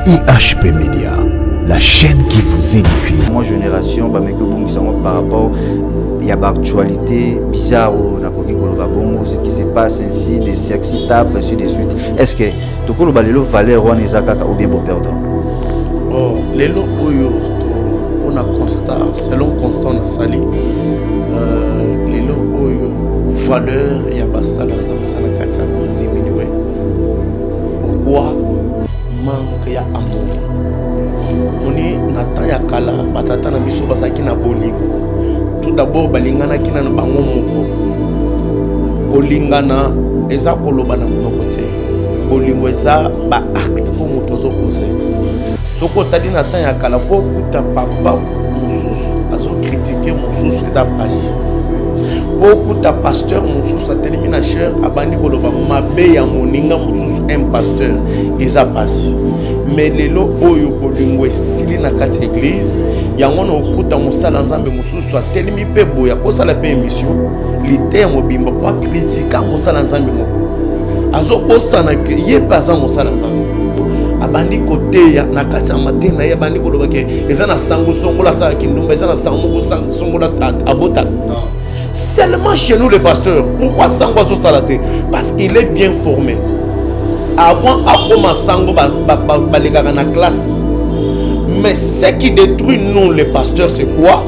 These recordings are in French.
IHP Média, la chaîne qui vous édifie. Moi génération par rapport il y a actualité bizarre ce qui se passe ainsi des sexy tapes ainsi de suite. Est-ce que tout le balelo valeur ou bien beau perdant? Oh, les lots on a constat selon constant na sali les lots valeur il y a pas ça là ça na kati diminuer. Pourquoi? Manque ya amour. Moni nata ya kala batata na biso basaki na bolingo. Tout d'abord balingana kina na bango moko. Bolingana eza koloba na monoko te. Bolingo eza ba acte o moto zo poser. Soko tadi nata ya kala po kuta papa mususu azo critiquer mususu eza pasi. Beaucoup de pasteurs mususu atelemina cher abandi koloba mabe ya moninga mususu un pasteur eza pasi. Mais lelo oyo bolingo esili na kati église yango na okuta mosala nzambe mususu atelemi pe boya kosala pe émission lité mobimba po critiquer mosala nzambe moko azo bosana ke ye paza mosala nzambe abandi kote ya na kati ya matena ye abandi koloba ke eza na sango songola sa kindumba eza na sango songola abota. Seulement chez nous les pasteurs. Pourquoi Sango a salaté? Parce qu'il est bien formé. Avant, après Sango a la classe. Mais ce qui détruit nous les pasteurs, c'est quoi?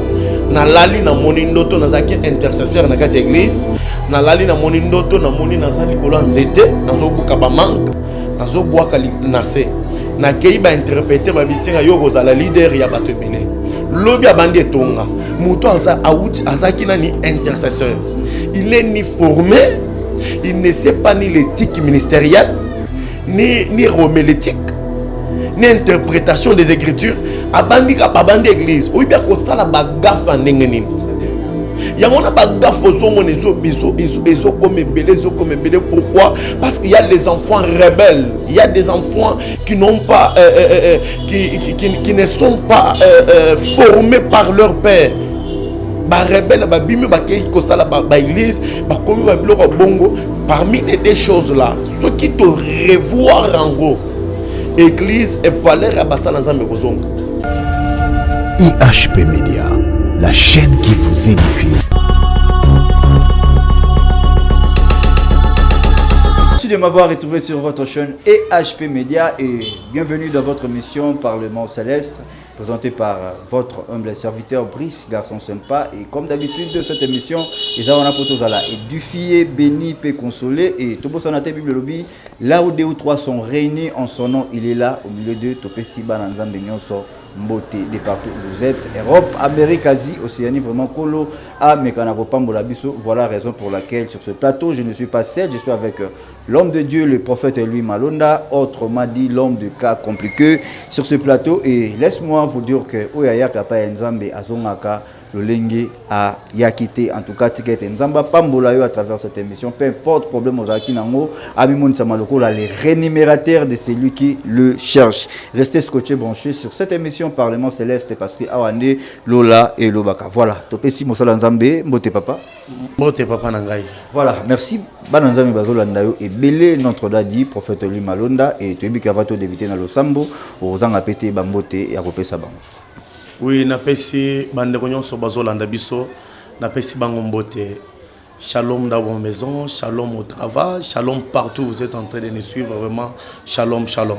Na lali na monindoto na zaki intercesseur na kati église. Na lali na monindoto na moni na zali kolo nzete. Na zo buka ba manque. Na zo boaka nase. Na kei ba interpréter ba bisinga yo kozala leader ya bato belé. Lobi abandi etonga muto azaki nani intercesseur, il est ni formé, il ne sait pas ni l'éthique ministérielle ni homilétique ni interprétation des écritures. Abandi église ou bien ko sala bagafa ndenge nini yango na bagafa zongo nezo comme belé. Pourquoi? Parce qu'il y a des enfants rebelles, il y a des enfants qui n'ont pas qui ne sont pas formés par leur père. Ba rebelle ba bimi ba ke ko sala ba église ba komi ba biloko bongo. Parmi les deux choses là, ce qui te revoir en gros église et valeur à basala nzambe kozonga. IHP Média, la chaîne qui vous édifie. Merci de m'avoir retrouvé sur votre chaîne EHP Média et bienvenue dans votre émission Parlement Céleste, présentée par votre humble serviteur Brice, garçon sympa. Et comme d'habitude de cette émission, les avons pour tous à édifier, béni, paix, consoler. Et tout beau sonate Bible lobby, là où deux ou trois sont réunis en son nom, il est là, au milieu d'eux, Topé Siba, Nanzambe Nyonso, Mbote, de partout où vous êtes, Europe, Amérique, Asie, Océanie, vraiment Kolo, à Mekanako Pambola Bisso. Voilà la raison pour laquelle sur ce plateau, je ne suis pas seul, je suis avec l'homme de Dieu, le prophète Louis Malonda, autrement dit l'homme de cas compliqué sur ce plateau. Et laisse-moi vous dire que Oyaya Kapa Nzambe Azongaka, le Lengue a Yakité, en tout cas Ticket Nzamba Pambola à travers cette émission, peu importe problème aux Akinango, Amimoun Samaloko, les rémunérateurs de celui qui le cherche. Restez scotché branché sur cette émission Parlement Céleste parce que Awande, Lola et Lobaka. Voilà, Topesi Mosala Nzambe, Mbote Papa. Mbote Papa Nangai. Voilà, merci. Bananzami Bazolandayo et Belé, notre dadi, prophète Louis Malonda, et tu as vu qu'avato débuté dans le Sambo, aux Angapété, Bambote et Aropé Sabang. Oui, napesi banderonyon so Bazolanda biso, napesi bangombote. Shalom dans vos maisons, shalom au travail, shalom partout où vous êtes en train de nous suivre, vraiment, shalom, shalom.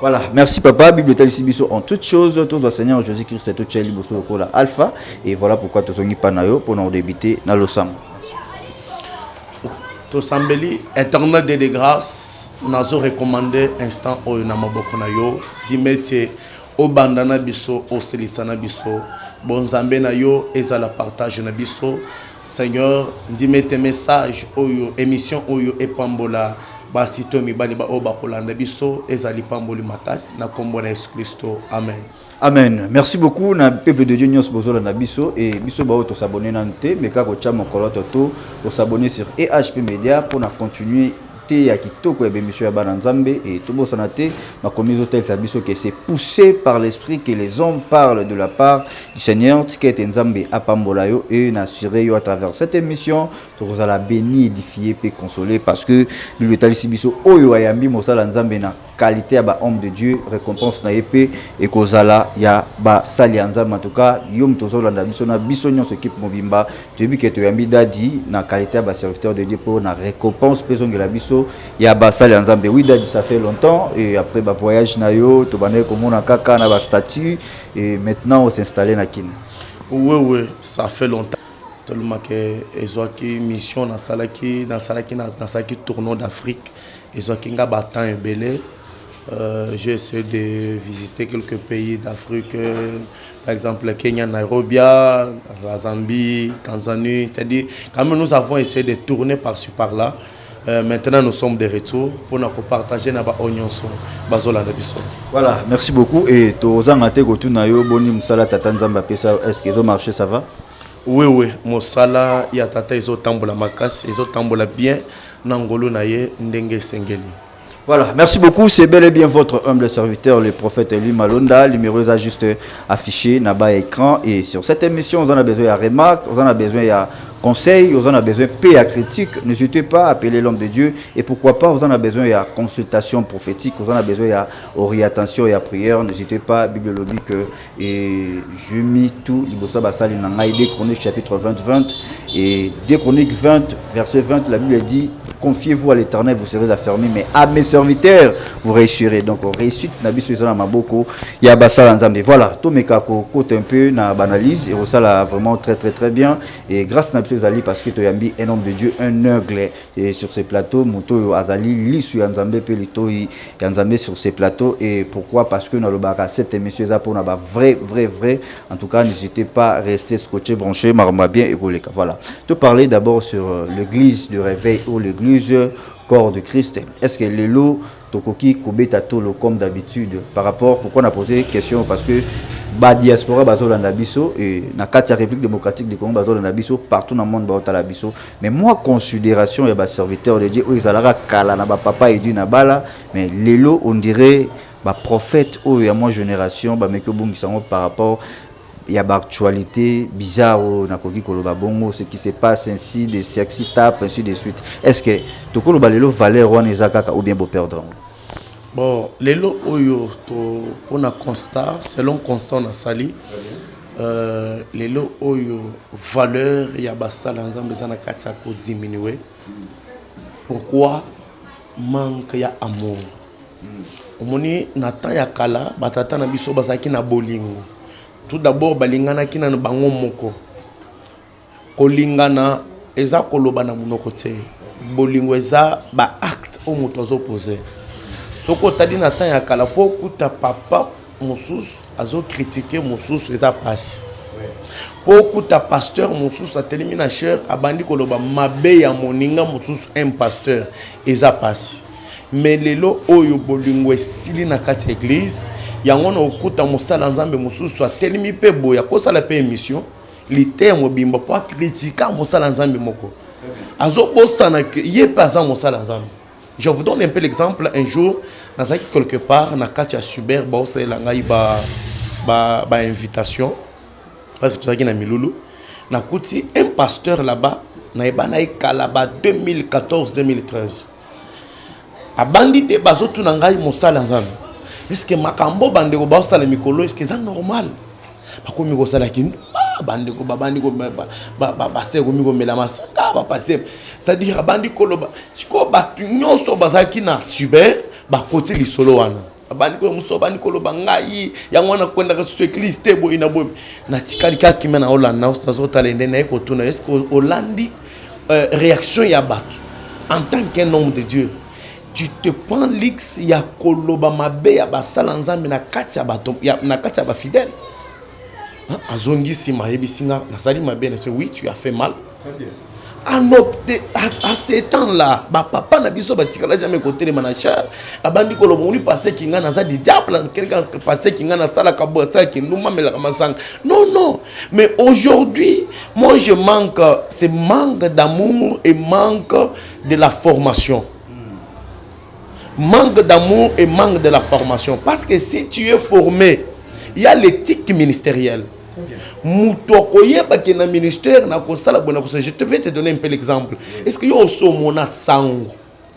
Voilà, merci papa, Bible Talissibiso en toutes choses, tous le Seigneur Jésus-Christ, c'est tout Chéli Bosso Kola Alpha, et voilà pourquoi tu as panayo pour nous débuter dans le Sambo. Tosambeli, éternel de grâce, nazo recommandé instant au namaboko na yo, dimete au bandana biso, au selisana biso, bonzambe na yo, ezala partage na biso, Seigneur, dimete message oyo, émission oyo epambola, basito mibali ba oba kolanda biso, ezali pamboli makasi, na kombo na Yesu Christo, amen. Amen. Merci beaucoup na peuple de Dieu nyos bozola na biso et biso ba to s'abonner nante mais ka ko chama koloto to s'abonner sur EHP Media pour na continuer te ya kitoko ya bémission ya bananzambe et tout bossa nate ma commise hôtel sa biso que c'est poussé par l'esprit que les hommes parlent de la part du Seigneur tiket nzambe apambola yo et n'assurer yo à travers cette émission to la béni édifier et consoler parce que bible tali biso oyo ayambi mosala nzambe na qualité à ba homme de Dieu récompense na épée et kozala ya ba sali anzam en tout cas yom tozola na biso ce équipe mobimba tu bi que to yambi dadi na qualité à ba serviteur de Dieu pour na récompense pesonge la biso ya ba sali anzam oui dadi ça fait longtemps et après ba voyage na yo to banaye komona kaka na ba statut et maintenant on s'installer na kin. Oui ça fait longtemps tellement que ezwaki mission na salaki tournoi d'Afrique ezwaki nga batan ebele. J'ai essayé de visiter quelques pays d'Afrique, par exemple Kenya, Nairobi, la Zambie, Tanzanie. C'est-à-dire, quand même nous avons essayé de tourner par-ci par-là. Maintenant nous sommes de retour pour nous partager nos oignons. Voilà, merci beaucoup. Et est-ce que ça marché, ça va? Oui, mon sala ya tata izo tambola makas, izo tambola bien, nangolo naye ndenge sengeli. Voilà, merci beaucoup. C'est bel et bien votre humble serviteur, le prophète Elie Malonda. Le numéro est juste affiché là-bas à l'écran. Et sur cette émission, vous en avez besoin de remarques, vous en avez besoin de conseils, vous en avez besoin de paix à critique. N'hésitez pas à appeler l'homme de Dieu. Et pourquoi pas, vous en avez besoin de consultation prophétique, vous en avez besoin d'orientation et à prière. N'hésitez pas, Bible lobby que je mis tout. Libosa Basali Nangaï, 2 Chroniques chapitre 20. Et 2 Chroniques 20, verset 20, la Bible dit: confiez-vous à l'Éternel, vous serez affermis, mais à mes serviteurs, vous réussirez. Donc, réussite, Nabiso Isana Maboko, Yabasa Nzambe. Voilà, tout mes cas, côté un peu, na banalise, et ça là vraiment très bien. Et grâce à Nabiso Zali, parce que tu as mis un homme de Dieu, un aigle, et sur ces plateaux, Mouto Azali, Lissu Yanzambe, Pelito Yanzambe sur ces plateaux. Et pourquoi? Parce que dans le bar, cette émission, on a vrai. En tout cas, n'hésitez pas à rester scotché, branché, marma bien, et goleka. Voilà. Te parler d'abord sur l'église du réveil ou l'église corps de Christ. Est-ce que les lots tokoki kobeta tolo comme d'habitude par rapport, pourquoi on a posé question? Parce que ba diaspora bazolanda biso et na kati ya République démocratique du Congo bazolanda biso partout dans le monde bazolanda biso, mais moi considération ya ba serviteur de Dieu o izalara kala na ba papa et du na bala, mais les lots on dirait ba prophète o ya moi génération ba meko bungisango par rapport. Il y a une actualité bizarre ce qui se passe ainsi, des sexy tapes, ainsi de suite. Est-ce que tu as une valeur ou bien beau perdre? Bon, les lots pour un constat, selon constat on a sali, les lots valeur il y a basal ensemble ça na diminuer. Pourquoi? Manque ya amour. Omoni natan ya kala batata na biso basaki na bolingo. Tout d'abord, balingana ki na bango moko. Kolingana eza koloba na monoko te. Bolingo eza ba acte au moto azo poser. Soko tadi na tan ya kala po kuta papa mususu azo critiquer mususu eza passe. Po kuta pasteur mususu atelemi na cher abandi koloba mabe ya moninga mususu un pasteur eza passe. Mais lelo oyo bolingo esili na kati église yango na okuta mosala nzambe mususu atelemi pe boya kosala pe émission lité mobimba po critiquer mosala nzambe moko azo bosana ke yepa za mosala nzambe. Je vous donne un peu l'exemple. Un jour nazaki quelque part na kati ya Super ba osala ngai ba invitation parce que tozaki na Milulu na kuti un pasteur là-bas na ebana ekalaba 2014-2013. Abandi de bazotu na ngai mosala nzambe. Est-ce que makambo bandeko ba osala mikolo est-ce que c'est normal? Bakomi ko sala ki bandeko babandiko ba pasteur ko miko mela masaka ba passer. C'est-à-dire abandi ko loba siko batu nyonso bazaki na Super ba koti lisolo wana. Abandi ko muso bandi ko loba ngai yango na kwenda ka su église tebo ina bo na tikali ka kimena Hollande na ostazota lende na eko tuna. Est-ce que Hollande réaction ya batu en tant qu'un homme de Dieu? Tu te prends l'X ya koloba mabe ya basala nzambe na kati ya bato na kati ya ba fidèle. Azongi si mayebisinga na sali mabe na se oui tu as fait mal. Très bien. À ce temps-là, papa na biso batikala jamais côté de manager abandi koloba uni passer kinga na za di diable quelqu'un passer kinga na sala kabo ça qui nous mamela kamasang. Non, mais aujourd'hui, moi je manque, c'est manque d'amour et manque de la formation. Manque d'amour et manque de la formation. Parce que si tu es formé, il y a l'éthique ministérielle. Je te vais te donner un peu l'exemple. Est-ce que tu as un sango?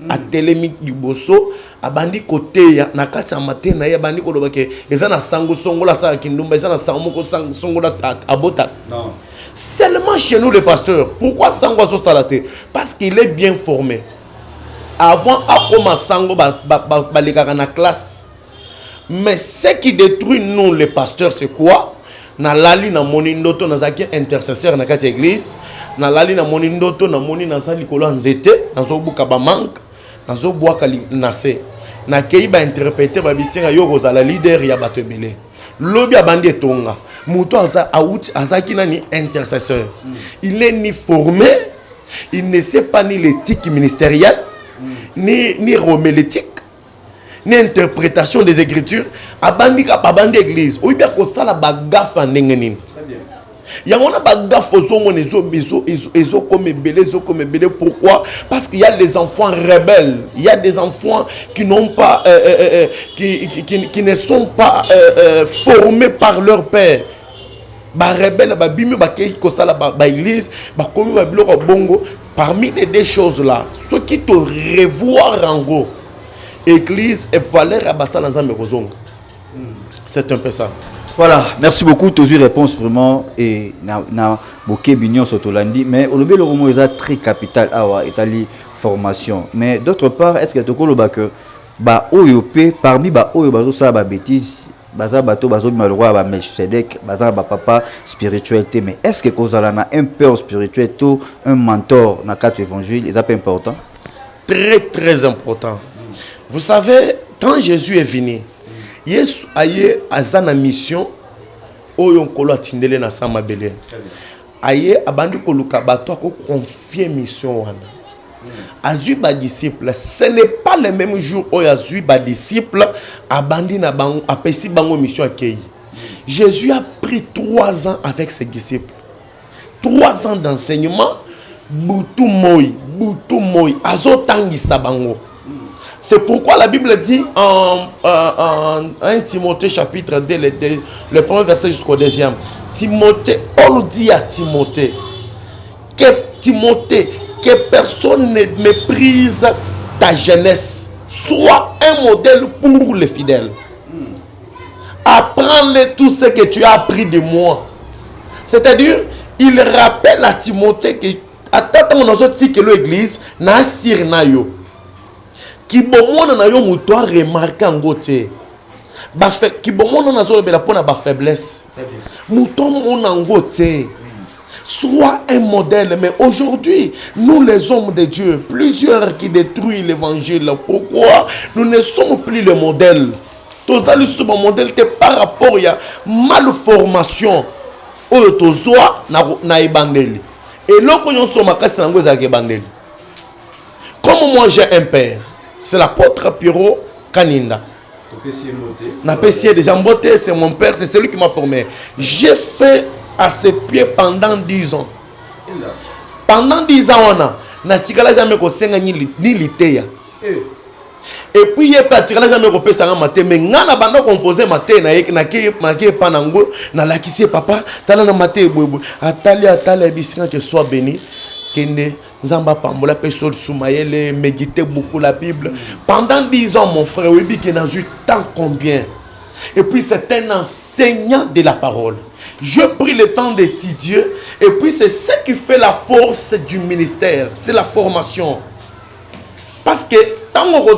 a telemi liboso abandi côté ya na kati ya matin na ye abandi ko lobake eza na sango songola sa kindumba eza na sango moko songola abota non seulement chez nous les pasteurs. Pourquoi sango so salate? Parce qu'il est bien formé avant akoma sango balekaka na classe. Mais ce qui détruit nous les pasteurs c'est quoi? Na lali na moni ndoto na zaki intercesseur na kati église na lali na moni ndoto na moni na sali kolo nzete na zo buka ba manque na zo boaka na se na kei ba interpréter ba bisinga yo kozala leader ya batebele lobi abandi etonga muto aza out azaki nani intercesseur il est ni formé, il ne sait pas ni l'éthique ministérielle ni homilétique ni interprétation des écritures abandi ka babandi église ou bien ko sala bagafa ndengeni ya mona bagafa zongo ezo comme belé pourquoi? Parce qu'il y a des enfants rebelles, il y a des enfants qui n'ont pas qui ne sont pas formés par leur père. Ba rebelle ba bimi ba ke ko sala ba église ba komi ba biloko bongo. Parmi les deux choses là, ce qui te revoir en gros église et valeur à Bassa Nzambe Kozonga. C'est un peu ça. Voilà, merci beaucoup. Toujours réponse vraiment et na boké bignon sotolandi mais au lobby le romo est très capital awa etali formation. Mais d'autre part, est-ce que tu koloba que ba oyopé parmi ba oyo bazo ça ba bêtise baza bato bazo malroi ba Melchizedek baza ba papa spiritualité mais est-ce que kozala na un père spirituel tout un mentor na quatre évangile, c'est pas important? Très très important. Vous savez, quand Jésus est venu, Yesu aye azana mission oyo nkolo atindele na sama bele. Aye abandi koluka bato ko confier mission wana. Azui ba disciple, ce n'est pas le même jour où azui ba disciple abandi na bango apesi bango mission akei. Jésus a pris 3 ans avec ses disciples. 3 ans d'enseignement, butu moi, azotangisa bango. C'est pourquoi la Bible dit en 1 Timothée chapitre 2, le premier verset jusqu'au 2e. Timothée, Paul dit à Timothée, que personne ne méprise ta jeunesse. Sois un modèle pour les fidèles. Apprends tout ce que tu as appris de moi. C'est-à-dire, il rappelle à Timothée que attends on a dit que l'église n'a sir na yo. Qui bomona na yo muto a remarqué en gote. Ba fait qui bomona na zo bela pona ba faiblesse. Muto mon en gote. Sois un modèle, mais aujourd'hui, nous les hommes de Dieu, plusieurs qui détruisent l'évangile. Pourquoi? Nous ne sommes plus le modèle. Tous allez sur mon modèle par rapport à malformation. Na ebandeli. Et là, quand on se met comme moi j'ai un père, c'est l'apôtre Pierrot Kaninda. Na PCA de Jamboté, c'est mon père, c'est celui qui m'a formé. J'ai fait à ses pieds pendant 10 ans. Pendant 10 ans, on a n'a jamais conseillé ni l'ité. Et puis il pas tiré jamais repé ça matin mais ngana bando composer matin na ki panango na lakisi papa tala na matin bobo atali bisinga que soit béni kende nzamba pambola pe sol soumayele méditer beaucoup la Bible pendant 10 ans mon frère oui qui n'a eu tant combien. Et puis c'est un enseignant de la parole. Je pris le temps d'étudier et puis c'est ce qui fait la force du ministère, c'est la formation. Parce que tant que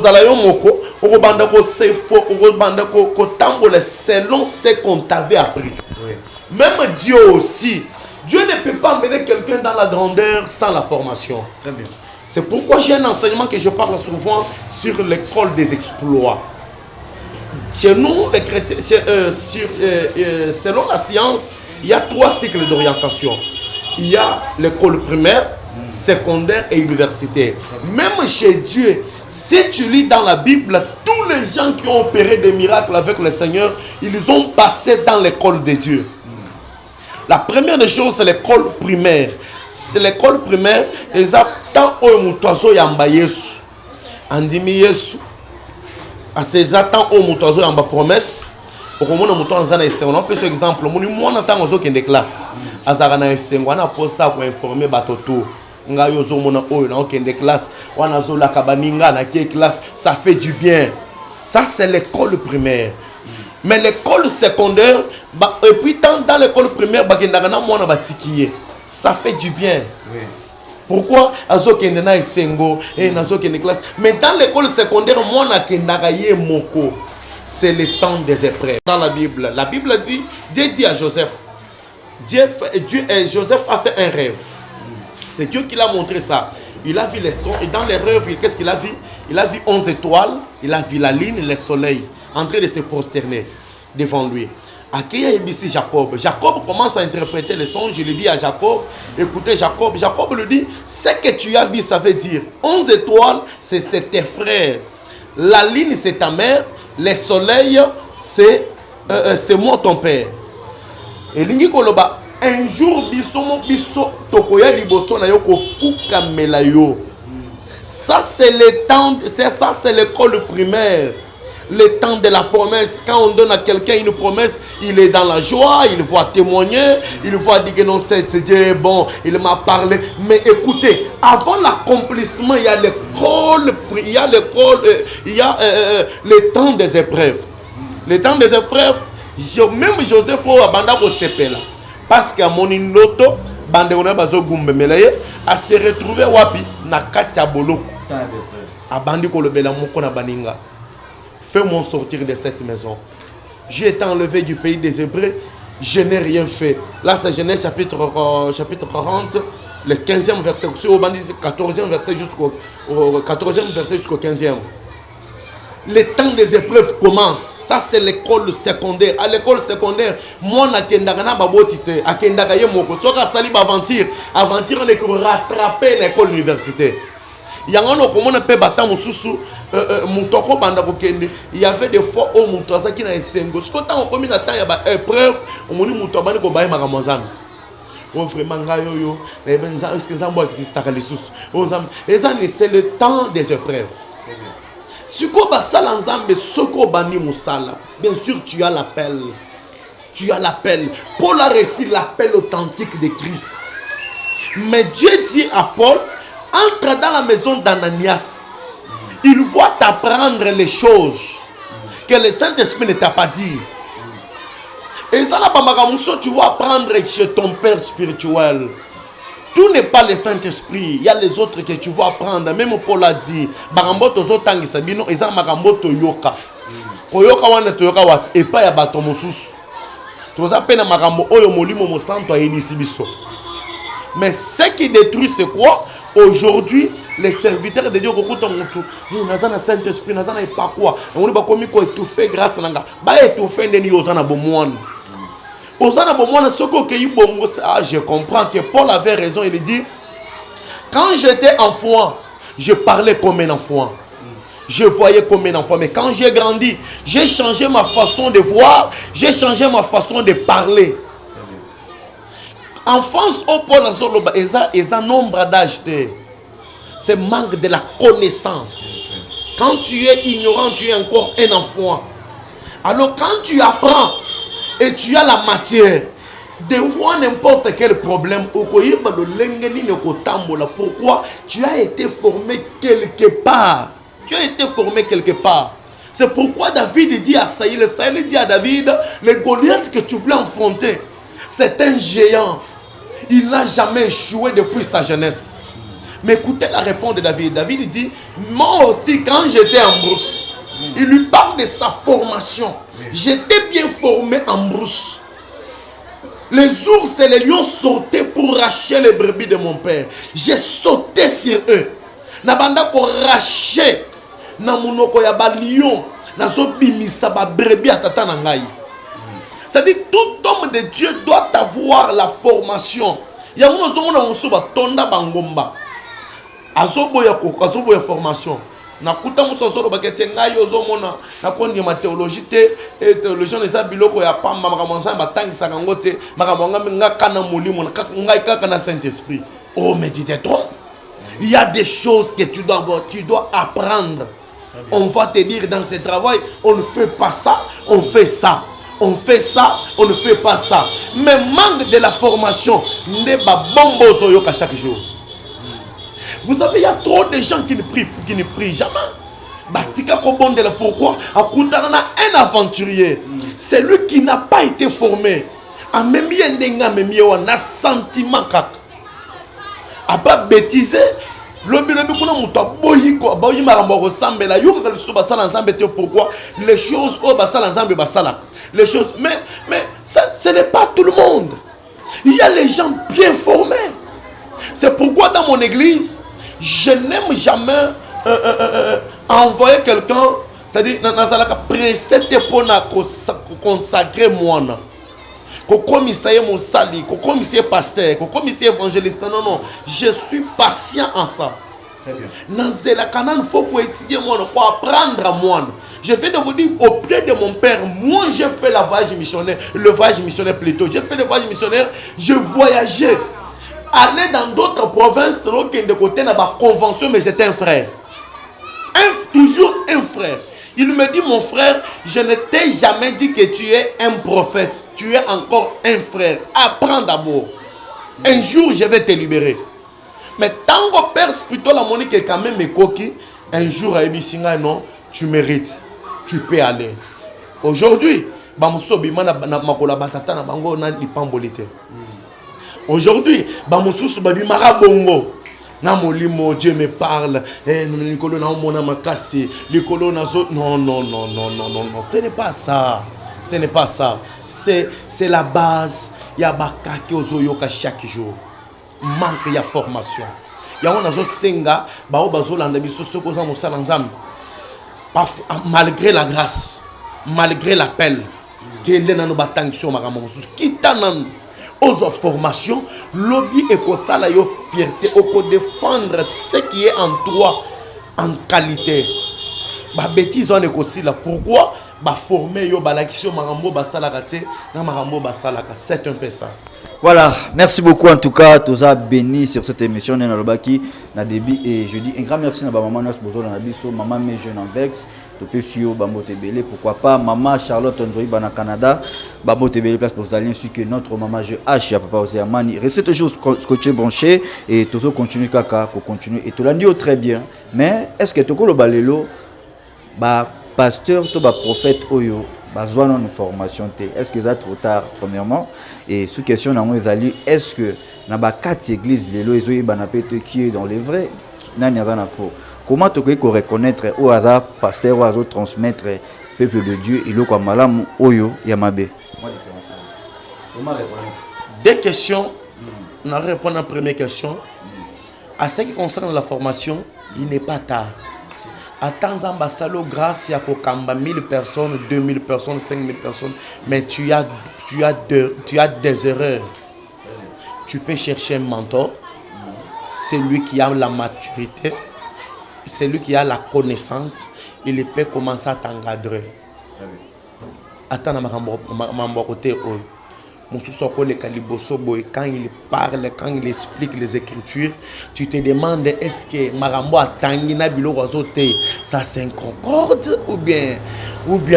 selon ce qu'on t'avait appris. Oui. Même Dieu aussi. Dieu ne peut pas emmener quelqu'un dans la grandeur sans la formation. Très bien. C'est pourquoi j'ai un enseignement que je parle souvent sur l'école des exploits. Chez nous, les chrétiens, selon la science, il y a 3 cycles d'orientation. Il y a l'école primaire, secondaire et universitaire. Même chez Dieu, si tu lis dans la Bible, tous les gens qui ont opéré des miracles avec le Seigneur, ils ont passé dans l'école de Dieu. La première des choses, c'est l'école primaire. C'est l'école primaire, les attentes au mutozo yamba Yesu. Andimi Yesu. À ces attentes au mutozo yamba promesse. Au moment où on a un peu ce exemple, on a un exemple de classe. On a un peu ça pour informer Batoto. Ngayo zomona oyo na okende classe, wana zola kabaninga na kie classe, ça fait du bien. Ça c'est l'école primaire. Mais l'école secondaire, et puis dans l'école primaire, ça fait du bien. Oui. Pourquoi azo kende na esengo et nazo kende classe. Mais dans l'école secondaire, moi na kendaka ye moko. C'est le temps des épreuves. Dans la Bible dit, Dieu dit à Joseph, Joseph a fait un rêve. C'est Dieu qui l'a montré ça. Il a vu les sons et dans les rêves, qu'est-ce qu'il a vu? Il a vu 11 étoiles, il a vu la lune et le soleil en train de se prosterner devant lui. Ici Jacob. Jacob commence à interpréter les songes. Je lui dis à Jacob, écoutez Jacob. Jacob lui dit, ce que tu as vu, ça veut dire 11 étoiles, c'est tes frères. La lune, c'est ta mère. Le soleil, c'est moi, ton père. Et Lingi Koloba, un jour, biso tokoya liboso na yo ko fuka melayo. Ça c'est le temps, ça c'est l'école primaire. Le temps de la promesse. Quand on donne à quelqu'un une promesse, il est dans la joie, il voit témoigner, il voit dire que non, c'est Dieu bon, il m'a parlé. Mais écoutez, avant l'accomplissement, il y a l'école, il y a le temps des épreuves. Le temps des épreuves, même Joseph Abanda ko sepela. Parce qu'à mon inoto, bande on a bazo gumbe melaye, a se retrouver wapi na katia boloko. Abandi ko lobela moko na baninga. Fais-moi sortir de cette maison. J'ai été enlevé du pays des Hébreux, je n'ai rien fait. Là, c'est Genèse chapitre 40, le 15e verset, 14e verset jusqu'au 15e. Le temps des épreuves commence. Ça, c'est l'école secondaire. À l'école secondaire, moi, je suis aventure, on est rattraper l'école universitaire. Il y a un comment on peut battre mon sous il y avait des fois où mon toisa qui n'a esengo ce qu'on a commis na temps ya ba épreuve on moni mon toba ko baye makamozana on vraiment ngayo yo les benza est-ce que zambo existe à les-sous on zam et ça c'est le temps des épreuves si ko ba sala nzambe soko bani musala bien sûr tu as l'appel Paul a reçu l'appel authentique de Christ mais Dieu dit à Paul entre dans la maison d'Ananias. Il va t'apprendre les choses que le Saint-Esprit ne t'a pas dit. Et ça, tu vas apprendre chez ton Père spirituel. Tout n'est pas le Saint-Esprit. Il y a les autres que tu vas apprendre. Même Paul a dit, Marambo tozo tangi sabino, eza marambo toyoka. Koyoka wana toyoka wa epa ya bato mosusu. Toza pena marambo oyo molimo mo santo ayedisi biso. Mais ce qui détruit c'est quoi? Aujourd'hui, les serviteurs de Dieu, ils ont Saint-Esprit, ils ont pas quoi. On va comme étouffer grâce à l'anga. Bah étouffer ndeni osana bomwana. Osana bomwana soko ke yibongo ça, je comprends que Paul avait raison, il dit quand j'étais enfant, je parlais comme un enfant. Je voyais comme un enfant, mais quand j'ai grandi, j'ai changé ma façon de voir, j'ai changé ma façon de parler. Enfance au Paul Azoloba, ils ont nombre d'âge. C'est manque de la connaissance. Quand tu es ignorant, tu es encore un enfant. Alors quand tu apprends et tu as la matière de voir n'importe quel problème, pourquoi tu as été formé quelque part. Tu as été formé quelque part. C'est pourquoi David dit à Saïl, Saïl dit à David, le Goliath que tu voulais affronter, c'est un géant. Il n'a jamais échoué depuis sa jeunesse. Mais écoutez la réponse de David. David dit, moi aussi quand j'étais en brousse, il lui parle de sa formation. J'étais bien formé en brousse. Les ours et les lions sautaient pour racher les brebis de mon père. J'ai sauté sur eux. Nabanda ko racher na monoko ya ba lion na zo bimisa ba brebis atata na ngai. C'est-à-dire tout homme de Dieu doit avoir la formation. Il y a un homme qui a tonda bangomba. Azoboya formation. Na kuta musosolo bakete ngai ozomona na kondi ma théologie te et théologien les abiloko ya pamba makamonza batangisa kangote makamanga ngaka na molimo ngai kaka na Saint-Esprit. Oh mais tu te trompes. Il y a des choses que tu dois apprendre. On va te dire dans ce travail, on ne fait pas ça, on fait ça. On fait ça, on ne fait pas ça. Mais manque de la formation, n'est pas bon yoka chaque jour. Vous savez, il y a trop de gens qui ne prient jamais. Batika Kobondela, pourquoi? Un aventurier, c'est lui qui n'a pas été formé. A même un sentiment. A pas bêtisé. Pourquoi les choses les choses, mais ça, ce n'est pas tout le monde. Il y a les gens bien formés. C'est pourquoi dans mon église, je n'aime jamais envoyer quelqu'un, c'est-à-dire précéder pour consacrer moi. Comme mon sali, comme pasteur, comme évangéliste. Non, je suis patient en ça. Il faut étudier moi, pour apprendre à moi. Je viens de vous dire, au pied de mon père, moi j'ai fait le voyage missionnaire plutôt. J'ai fait le voyage missionnaire, je voyageais. Aller dans d'autres provinces, de côté de la convention, mais j'étais un frère. Toujours un frère. Il me dit, mon frère, je ne t'ai jamais dit que tu es un prophète. Tu es encore un frère. Apprends d'abord. Un jour, je vais te libérer. Mais tant que père spirituel, la monnaie qui est quand même coquille, un jour, non, tu mérites. Tu peux aller. Aujourd'hui, aujourd'hui, Dieu me parle. Non, ce n'est pas ça. Ce n'est pas ça. C'est la base. Il y a bakaki ozoyoka chaque jour. Manque, il y a formation. Il y a un senga, malgré la grâce, malgré l'appel, qui est dans nos batailles qui aux formations, lobby et kosala yo fierté, au défendre ce qui est en toi en qualité. Ba bêtise on est aussi là. Pourquoi? Ba former yo ba l'action marambo ba salakate na marambo ba salaka. C'est un peu ça. Voilà, merci beaucoup en tout cas, tous a béni sur cette émission na lobaki na débit et je dis un grand merci à maman Nos Bozo na biso, maman mes jeunes en vex, topé sio bambo tebele, pourquoi pas maman Charlotte Njoyi bana Canada, bambo tebele place pour aller ainsi que notre maman je H ya papa Ozeamani. Restez toujours scotché branché et toujours continuer kaka, continuer et tout l'andi très bien. Mais est-ce que toko lo balelo ba pasteur to ba prophète oyo besoin d'une formation. Est-ce que c'est trop tard premièrement? Et sous question est-ce que dans la 4 églises les lois qui est dans les vrais comment tu peux reconnaître au hasard pasteur au hasard transmettre peuple de Dieu et le malam oyo yamabe? Deux questions. On va répondre à la première question. À ce qui concerne la formation, il n'est pas tard. Attends ambassalo grâce à Kokamba 1000 personnes, 2000 personnes, 5000 personnes, mais tu as des erreurs. Tu peux chercher un mentor, c'est lui qui a la maturité, c'est lui qui a la connaissance, il peut commencer à t'encadrer. Attends ma côté quand il parle, quand il explique les écritures, tu te demandes est-ce que Marambo a tangina bilo wazote, ça c'est un concorde ou bien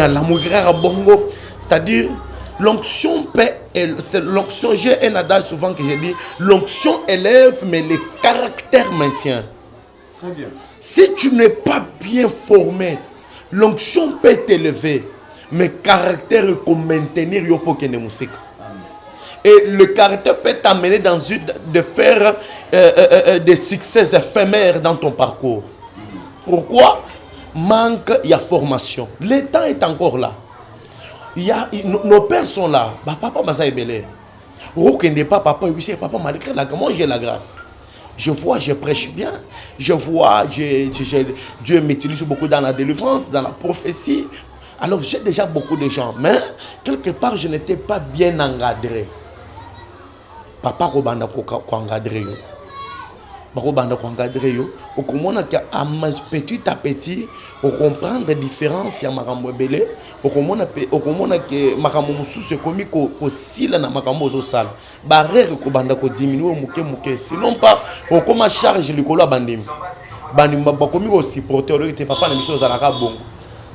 la mougra bongo, c'est-à-dire l'onction paix, c'est l'onction, j'ai un adage souvent que j'ai dit, l'onction élève mais le caractère maintient. Très bien. Si tu n'es pas bien formé, l'onction peut t'élever, mais caractère comme maintenir yopo kene musique. Et le caractère peut t'amener dans de faire des succès éphémères dans ton parcours. Pourquoi? Manque, il y a formation. Le temps est encore là. Nos pères sont là. Papa m'a belé. Pas papa, oui, c'est papa malgré la grâce. Moi j'ai la grâce. Je vois, je prêche bien. Je vois, Dieu m'utilise beaucoup dans la délivrance, dans la prophétie. Alors j'ai déjà beaucoup de gens. Mais quelque part, je n'étais pas bien encadré. Papa robanda ko encadrer yo. Ba robanda ko encadrer yo. O komona que petit à petit, o comprendre la différence ya makambo belé, o komona que makambo mususu komi ko sila na makambo zo sala. Barrière ko banda ko diminuer muke sinon pas o koma charge likolo bandimi. Bandimi ba komi ko supporter le papa na biso za ka bongo.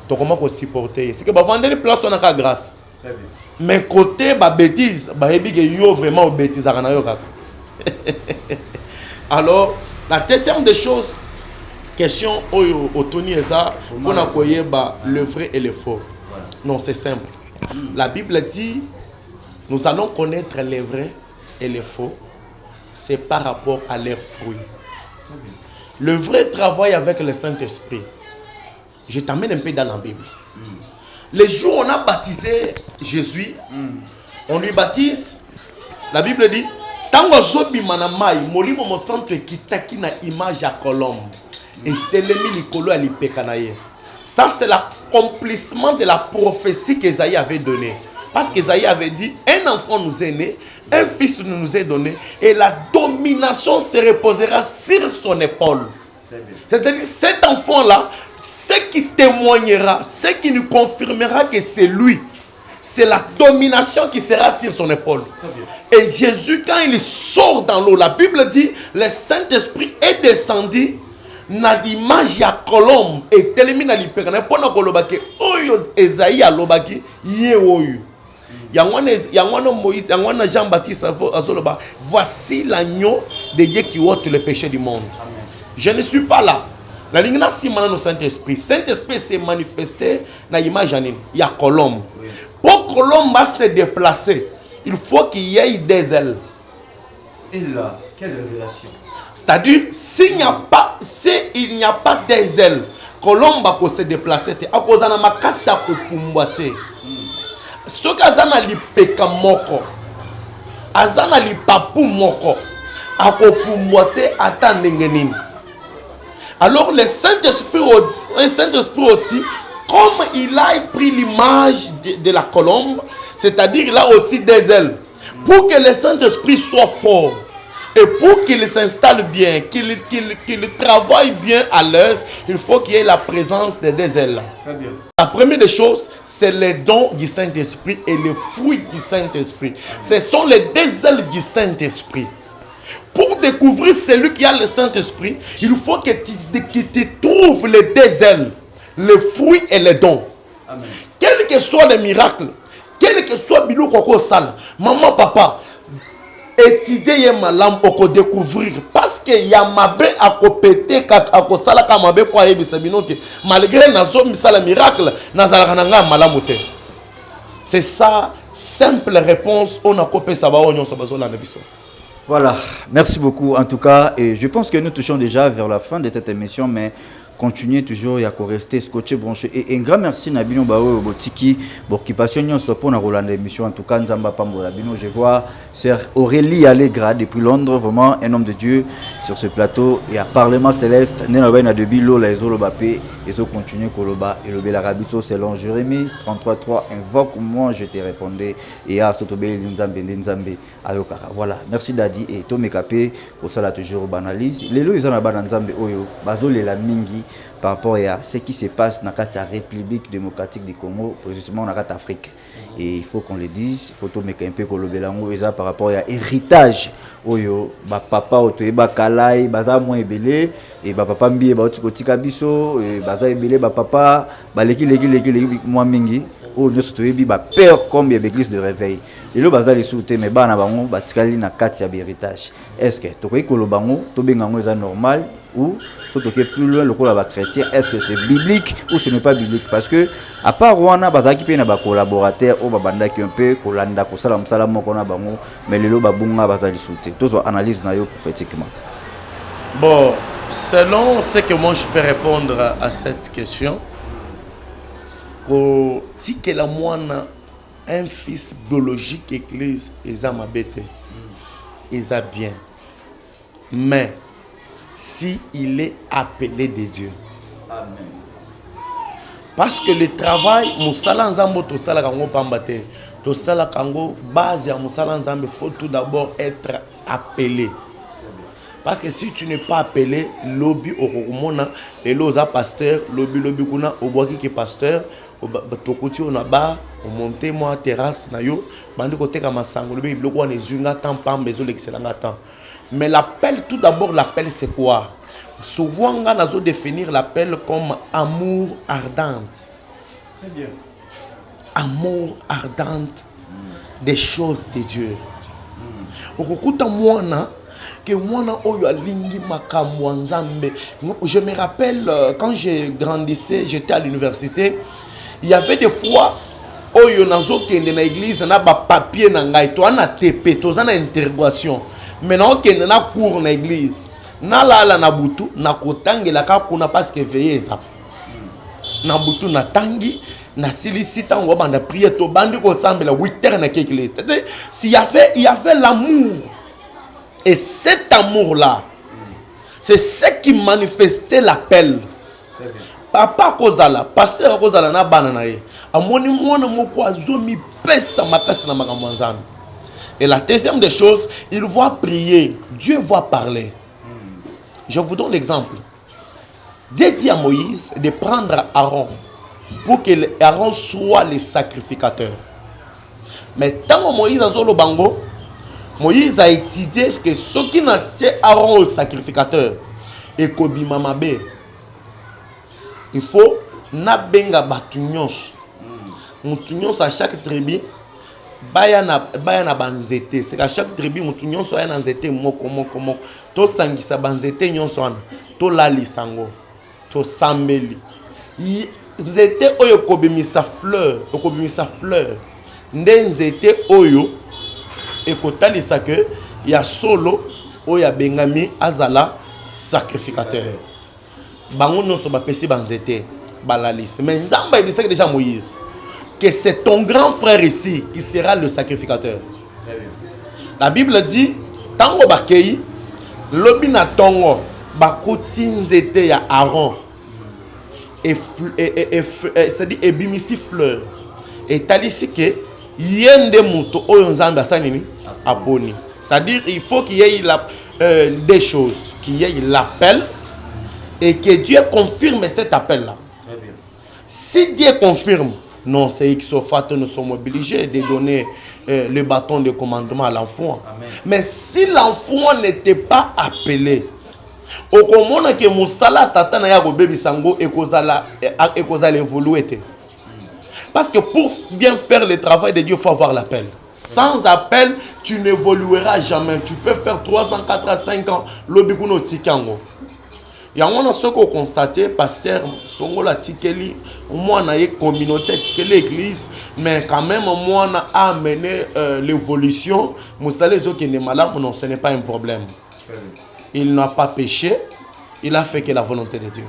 To comment ko supporter. C'est que ba vendre les places on a ka grâce. Très bien. Mais côté bah bêtise, bah yo vraiment bêtise à kaka. Alors, La deuxième des choses, question au Tony Eza, on a le vrai et le faux. Non, c'est simple. La Bible dit, nous allons connaître les vrais et les faux. C'est par rapport à leurs fruits. Le vrai travail avec le Saint-Esprit. Je t'amène un peu dans la Bible. Les jours où on a baptisé Jésus, on lui baptise, la Bible dit, tango zobi manamai, molimo mosanto kitaki na image à colombe, et telemi likolo à lipekanaye. Ça c'est l'accomplissement de la prophétie qu'Esaïe avait donnée. Parce qu'Esaïe avait dit, un enfant nous est né, un fils nous est donné, et la domination se reposera sur son épaule. C'est-à-dire, cet enfant-là, ce qui témoignera, ce qui nous confirmera que c'est lui, c'est la domination qui sera sur son épaule. Et Jésus, quand il sort dans l'eau, la Bible dit, le Saint-Esprit est descendu na l'image ya colombe et telemina lipekana pona kolobaki oyo Esaïe alobaki ye oyo. Yangwana Moïse, yangwana Jean-Baptiste azoloba, voici l'agneau de Dieu qui ôte le péché du monde. Amen. Je ne suis pas là. La ligne na simana no Saint-Esprit. Saint-Esprit s'est manifesté na image anine. Il y a colombe. Oui. Pour colombe se déplacer, il faut qu'il y ait des ailes. Et là, quelle révélation. C'est-à-dire, s'il n'y a pas des ailes, colombe va se déplacer. À cause de ma casse à kupumboate. Ce qu'azana li peka moko, azana li papu moko, à kupumboate attendengenin. Alors le Saint-Esprit aussi, comme il a pris l'image de la colombe, c'est-à-dire il a aussi des ailes, pour que le Saint-Esprit soit fort et pour qu'il s'installe bien, qu'il travaille bien à l'aise, il faut qu'il y ait la présence des deux ailes. Très bien. La première des choses, c'est les dons du Saint-Esprit et les fruits du Saint-Esprit. Ce sont les deux ailes du Saint-Esprit. Pour découvrir celui qui a le Saint-Esprit, il faut que tu trouves les deux ailes, les fruits et les dons. Amen. Quel que soit le miracle, quel que soit bilou koko sal, maman, papa, étudier ma lampe pour découvrir. Parce qu'il y a ma bé à copéter, à kosala kama bé pour aller que malgré nazo misala miracle, nazala kananga malamote. C'est ça, simple réponse. On a copé ça va on s'abazo la nebiso. Voilà, merci beaucoup en tout cas. Et je pense que nous touchons déjà vers la fin de cette émission, mais continuez toujours à rester scotché, branché. Et un grand merci Nabino Bao Botiki, Borkipation, pour Rolanda émission. En tout cas, Nzamba Pambo Nabino. Je vois Sœur Aurélie Allegra depuis Londres, vraiment un homme de Dieu sur ce plateau. Et à Parlement Céleste, Nénabaina de Bilo, les Olobapé, et so continue Koloba, et le Belarabito, c'est long. Jérémie 33.3, invoque-moi, je te répondais. Et à Sotobe, Nzambe, Nzambe, Ayokara. Voilà, merci Dadi et Tomé Kapé pour ça là toujours banalise. Les lois ils ont là-bas dans Nzambe Oyo, Bazole la Mingi. Par rapport à ce qui se passe dans la République démocratique du Congo, précisément dans l'Afrique. Et il faut qu'on le dise, il faut tout mettre un peu par rapport à l'héritage. Oyo, papa, otoeba kalai, baza moins ebele, et papa mbiye ba otika biso, et baza ebele, papa, leki moi mingi, ou nous sotoyebi ba peur comme l'église de réveil. Et le baza les souté, mais bana bango, batikali na kati ya héritage. Est-ce que tokoyi kolobango, tobengango eza normal ou surtout que plus loin le col chrétien, est-ce que c'est biblique ou ce n'est pas biblique? Parce que à part Rwanda, bazaki pe na ba collaborateur ou babanda qui un peu kolanda ko sala msala moko na bango, mais lelo babunga bazali souté. Tous analyse na yo prophétiquement. Bon, selon ce que moi je peux répondre à cette question, ko ti que la moine un fils biologique église eza mabete. Eza bien. Mais si il est appelé de Dieu. Amen. Parce que le travail, Moussala Nzambo, to sala kango pambate, to sala kango base à Moussala Nzambo, faut tout d'abord être appelé. Parce que si tu n'es pas appelé, lobby au Romona, et l'osa pasteur, lobby kuna, au bois qui est pasteur, au tokoti on a bas, au monté moi terrasse na yo, bandi côté comme sango, lobby bloqué on est zunga temps pam besoin l'excellent temps. Mais l'appel, tout d'abord, l'appel c'est quoi? Souvent, on a définir l'appel comme amour ardente. Très bien. Amour ardente des choses de Dieu. Au coup de moi, que mwana oyo alingi makambo nzambe. Je me rappelle quand je grandissais, j'étais à l'université, il y avait des fois oyo nazo kende na église na ba papier na ngai to ana TP to za na interrogation. Maintenant kende na cours na église. Na lala na butu na kotangela ka kuna parce que veillé ça. Na butu na tangi na silisi tango banda prière to bandi ko sambela 8h na église. S'il y avait l'amour. Et cet amour-là, c'est ce qui manifestait l'appel. Papa Kozala, pasteur Kozala na bananaye. Amoni mwana moko azomi pesa makasi na makambo nzambe. Et la deuxième des choses, il va prier, Dieu va parler. Je vous donne l'exemple. Dieu dit à Moïse de prendre Aaron pour que Aaron soit le sacrificateur. Mais tant que Moïse a zolo bango, Moïse a étudié que ce qui n'a pas Aaron au sacrificateur et Kobima Mabe. Il faut nabenga batunyos. Mutunyos à chaque tribu baya na banzete. C'est qu'à chaque tribu mutunyos a na nzete moko. To sangisa banzete nyonso ana. To lali sango. To sambeli. Nzete oyo kobimisa fleur. Nde nzete oyo et kotalisa que ya solo oya bengami azala sacrificateur. Bango non so ba pesi banzete balalis. Mais nzamba ebisaka déjà Moïse que c'est ton grand frère ici qui sera le sacrificateur. La Bible dit tango bakei lobi na tongo bakoti nzete ya Aaron et c'est-à-dire ebimisi fleur et talisi que yende muto oyo nzambe asanini aponi. C'est-à-dire il faut qu'il y ait des choses, qu'il y ait l'appel et que Dieu confirme cet appel là. Si Dieu confirme, non, c'est Ixophat, nous sommes obligés de donner le bâton de commandement à l'enfant. Mais si l'enfant n'était pas appelé, au comment que Moussala tata na ya go baby sango et kozala évoluer. Parce que pour bien faire le travail de Dieu, il faut avoir l'appel. Sans appel, tu n'évolueras jamais. Tu peux faire 3 ans, 4 ans, 5 ans. L'obikuno tikango. Il y a un ce qu'on constate, pasteur, Songola Tikeli, moi, on a une communauté, l'église, mais quand même, moi, on a amené l'évolution. Moussale qui est malade, non, ce n'est pas un problème. Il n'a pas péché, il a fait que la volonté de Dieu.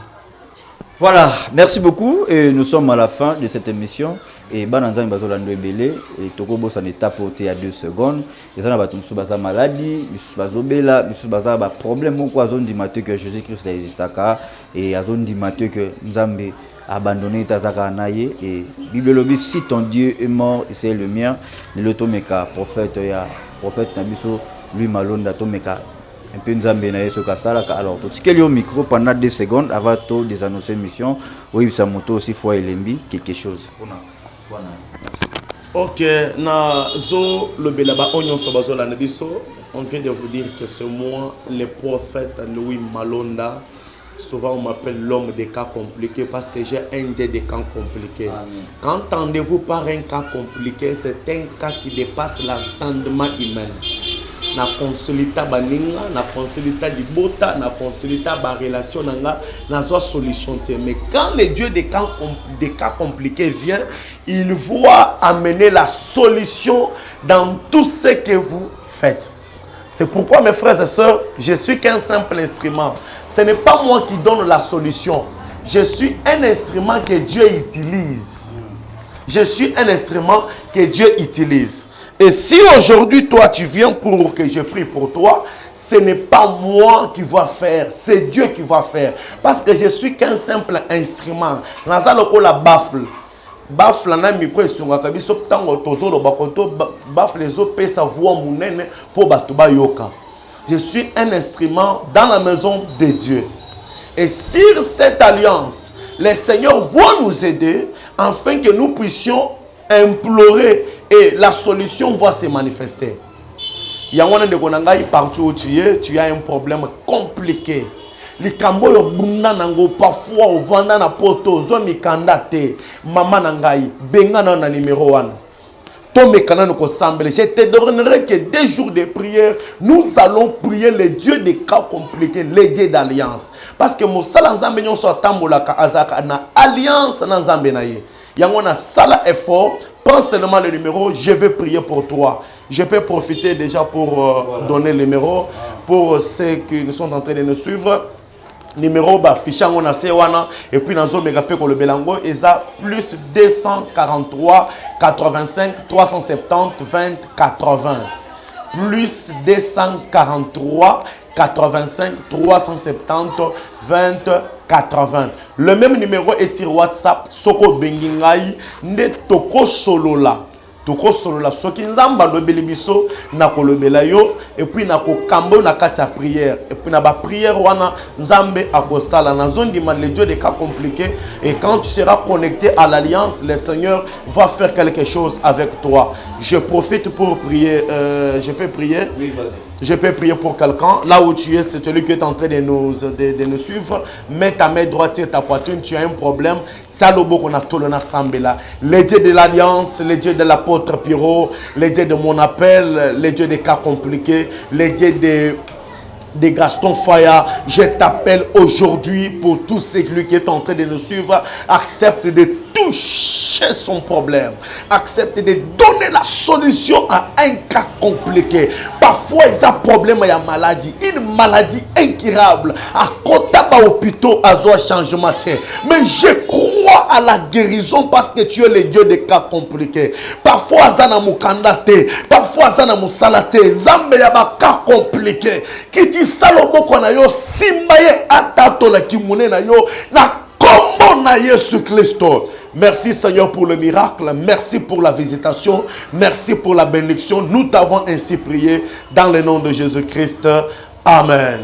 Voilà, merci beaucoup et nous sommes à la fin de cette émission et bananzang bazolando ebele et tokobo ça n'est tapoté à 2 secondes et ça na batumsu baza maladie bisu bazobela bisu baza ba problème moko azon di Matthieu que Jésus-Christ existaka et azon di Matthieu que Nzambe abandonné tazaka naye et Bible lobi si ton Dieu est mort et c'est le mien le tomeka prophète nabiso lui malonda tomeka un peu Nzambe na yeso kasalaka. Alors tout ce qu'il y a au micro pendant 2 secondes avant de désannoncer mission oui ça moto aussi fois elembi quelque chose. Ok, na zo le belaba onyon sobazo la nebiso. On vient de vous dire que c'est moi le prophète Louis Malonda. Souvent on m'appelle l'homme des cas compliqués parce que j'ai un Dieu des cas compliqués. Qu'entendez-vous par un cas compliqué? C'est un cas qui dépasse l'entendement humain. Na consolita baninga, na consolita libota, na consolita ba relation nanga, na zo solution te. Mais quand le Dieu des cas compliqués vient, il va amener la solution dans tout ce que vous faites. C'est pourquoi mes frères et sœurs, je suis qu'un simple instrument. Ce n'est pas moi qui donne la solution. Je suis un instrument que Dieu utilise. Je suis un instrument que Dieu utilise. Et si aujourd'hui, toi, tu viens pour que je prie pour toi, ce n'est pas moi qui va faire, c'est Dieu qui va faire. Parce que je suis qu'un simple instrument. La baffle. Baffle na micro sur la kabiso tango tozolo bakoto baffle les autres pe sa voix munene pour batuba yoka. Je suis un instrument dans la maison de Dieu. Et sur cette alliance, le Seigneur va nous aider afin que nous puissions implorer et la solution va se manifester. Il y a un de partout où tu as un problème compliqué. Les camboyo bunda nango parfois au vanda na poto zo mikanda te mama nangai benga na numéro 1. Je te donnerai que des jours de prière, nous allons prier les dieux des cas compliqués, les dieux d'alliance. Parce que Moussala Nzambe nyon so tambolaka azaka na alliance na Nzambe na ye. Yangona sala effort, prends seulement le numéro, je vais prier pour toi. Je peux profiter déjà pour donner le numéro pour ceux qui sont en train de nous suivre. Numéro fichier on a sewana et puis dans zone mégape pour le belango eza plus 243 85 370 20 80 plus 243 85 370 20 80. Le même numéro est sur WhatsApp. Soko bengingai ne toko solola. Toko solola soki nzamba lobeli biso na kolobela yo et puis na ko kambo na kati ya prière et puis na ba prière wana nzambe akosala na zone dimande les dieux des cas compliqués et quand tu seras connecté à l'alliance le Seigneur va faire quelque chose avec toi. Je profite pour prier je peux prier. Oui, vas-y. Je peux prier pour quelqu'un. Là où tu es, c'est celui qui est en train de nous suivre. Mets ta main droite sur ta poitrine. Tu as un problème. C'est le beau qu'on a tout le là. Les dieux de l'alliance, les dieux de l'apôtre Pyro, les dieux de mon appel, les dieux des cas compliqués, les dieux de Gaston Faya, je t'appelle aujourd'hui pour tous ceux qui est en train de nous suivre. Accepte de toucher son problème. Accepte de donner la solution à un cas compliqué. Parfois, il y a un problème, il y a une maladie incurable. À côté de l'hôpital, il y a un changement. Mais je crois à la guérison parce que tu es le Dieu des cas compliqués. Parfois, il y a un mukandate. Parfois, il y a un musalate. Zambe, il y a un cas compliqué. Qui dit salomo qu'on a yo simbaye atato la kimune na yo na kombo na Yesu Christo. Merci Seigneur pour le miracle, merci pour la visitation, merci pour la bénédiction. Nous t'avons ainsi prié dans le nom de Jésus-Christ. Amen.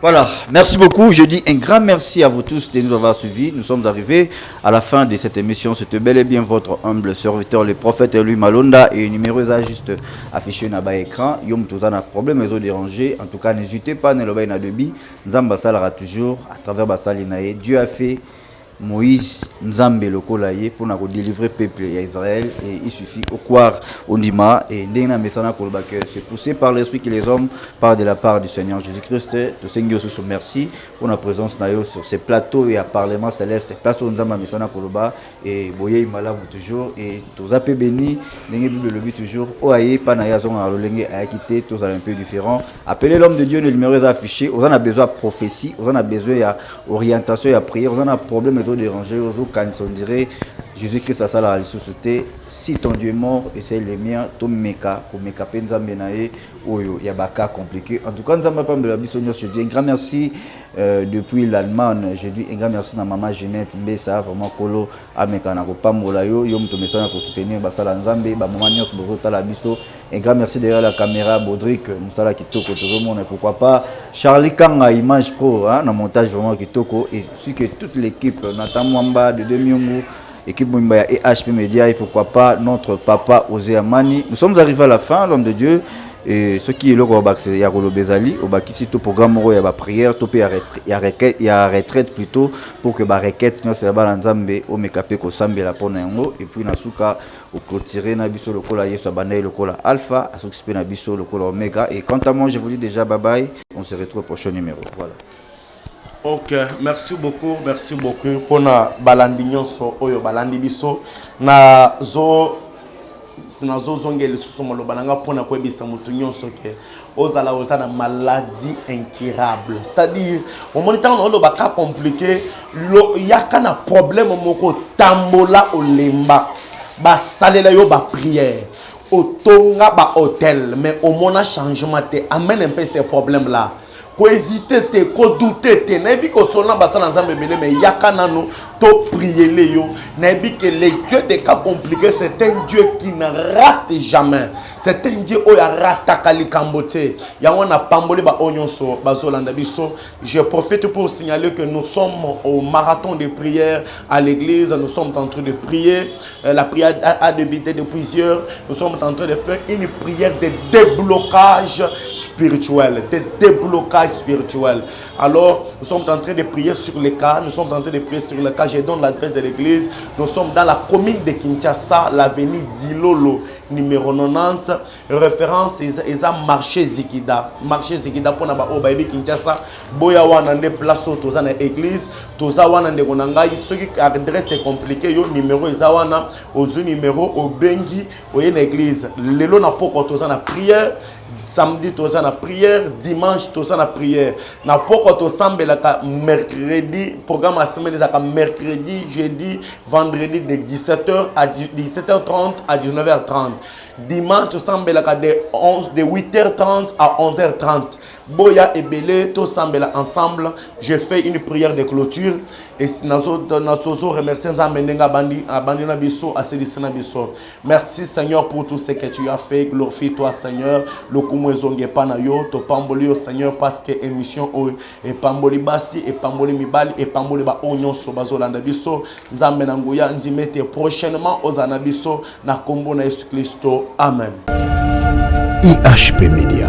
Voilà, merci beaucoup. Je dis un grand merci à vous tous de nous avoir suivis. Nous sommes arrivés à la fin de cette émission. C'était bel et bien votre humble serviteur, le prophète Louis Malonda. Et le numéro est juste affiché dans l'écran. Yom Touzana, problème, ils ont dérangé. En tout cas, n'hésitez pas, ne l'obéir na debi. Nzamba salara toujours à travers Basalinae. Dieu a fait Moïse Nzambe lokolaye pour nous délivrer peuple Israël et il suffit au croire au Nima et d'ena mesana kolbake c'est poussé par l'esprit que les hommes parlent de la part du Seigneur Jésus-Christ. Tout Seigneur sous merci pour la présence nayo sur ces plateaux et à Parlement céleste place au Nzamba mesana kolba et boye malamu toujours et tous appels bénis n'engé Bible le toujours oaye panaya zon a lolenge a quitté tous un peu différent. Appelez l'homme de Dieu, le numéro est affiché. On a besoin de prophétie, on a besoin d'orientation et à prière, on a problème déranger aux autres quand on dirait Jésus-Christ a ça la ressuscité. Si ton Dieu est mort et c'est le mien, ton meka pour meka penza menae oyo yabaka compliqué. En tout cas, nous avons pas de la bisogno. Je dis un grand merci depuis l'Allemagne. Je dis un grand merci à maman Jeannette Mbessa vraiment kolo ameka na ko pambola yo yo mto mesana ko soutenir basala nzambe ba maman nyos bozota la biso. Un grand merci derrière la caméra Baudric Moussala Kitoko tout le monde et pourquoi pas Charlie Kanga Image Pro hein, dans montage vraiment Kitoko et ainsi que toute l'équipe Nathan Mwamba de Demiongo équipe Moumbaya et HP Media et pourquoi pas notre papa Osé Amani. Nous sommes arrivés à la fin, l'homme de Dieu. Et ce qui est le Robax, il y a Rolo Bezali, au Bakissi, tout programme, il y a la prière, il y a retraite plutôt pour que la requête ne soit pas dans au Mekapé, au Sambi, la Ponengo, et puis Nasuka, au clôturé, Nabiso, le Kola Yesu, Abanaï, le Kola Alpha, à s'occuper Nabiso, le Kola Omega. Et quant à moi, je vous dis déjà bye bye, on se retrouve au prochain numéro. Voilà. Ok, merci beaucoup pour na balandinyo so oyo balandi biso na zo sinazo zongeli susu molobananga pona ko ebisa mutu nyonso ke ozala ozana maladie incurable, c'est-à-dire au moniteur on lo baka compliqué lo yakana problème moko tambola olemba ba salela yo ba prière otonga ba hôtel mais au mona changement te amène un peu ces problèmes là. Ko hésiter te, ko douter te, na bi ko sona basana nzambe belé mais yakana no to prier le yo, na bi que les dieux des cas compliqués c'est un Dieu qui ne rate jamais. C'est un Dieu oya rata kali kambote. Ya wana pamboli ba onyonso bazolanda biso. Je profite pour signaler que nous sommes au marathon de prière à l'église, nous sommes en train de prier, la prière a débuté depuis hier. Nous sommes en train de faire une prière de déblocage spirituel, de déblocage spirituel. Alors, nous sommes en train de prier sur les cas, nous sommes en train de prier sur les cas. je donne l'adresse de l'église. Nous sommes dans la commune de Kinshasa, l'avenue Dilolo, numéro 90. Référence, ils ont marché Zikida. Marché Zikida pour Nabaobaïbi Kinshasa. Boya wana ne place au toza na église. Toza wana ne konanga. Ce qui adresse est compliqué. Yo numéro izawana. Ozu numéro au Bengi. Oye na église. Lelo na poko toza na prière. Samedi toza na prière, dimanche toza na prière. Na poko to sambelaka mercredi, programme à semaine ezaka mercredi, jeudi, vendredi de 17h à 17h30 à 19h30. Dimanche to sambelaka de 8h30 à 11h30. Boya et Belé to sambela ensemble. Je fais une prière de clôture et nazo remercie Nzamenga bandi abandi na biso aselisina biso. Merci Seigneur pour tout ce que tu as fait. Glorifie toi Seigneur. Lokumu ezonge pana yo to pamboli yo Seigneur parce que émission o et pamboli basi et pamboli mibali et pamboli ba onyon so bazolanda biso. Nzambe na nguya ndimete prochainement aux anabiso na kombo na Yesu Kristo. Amen. IHP Media,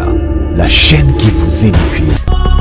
la chaîne qui vous édifie.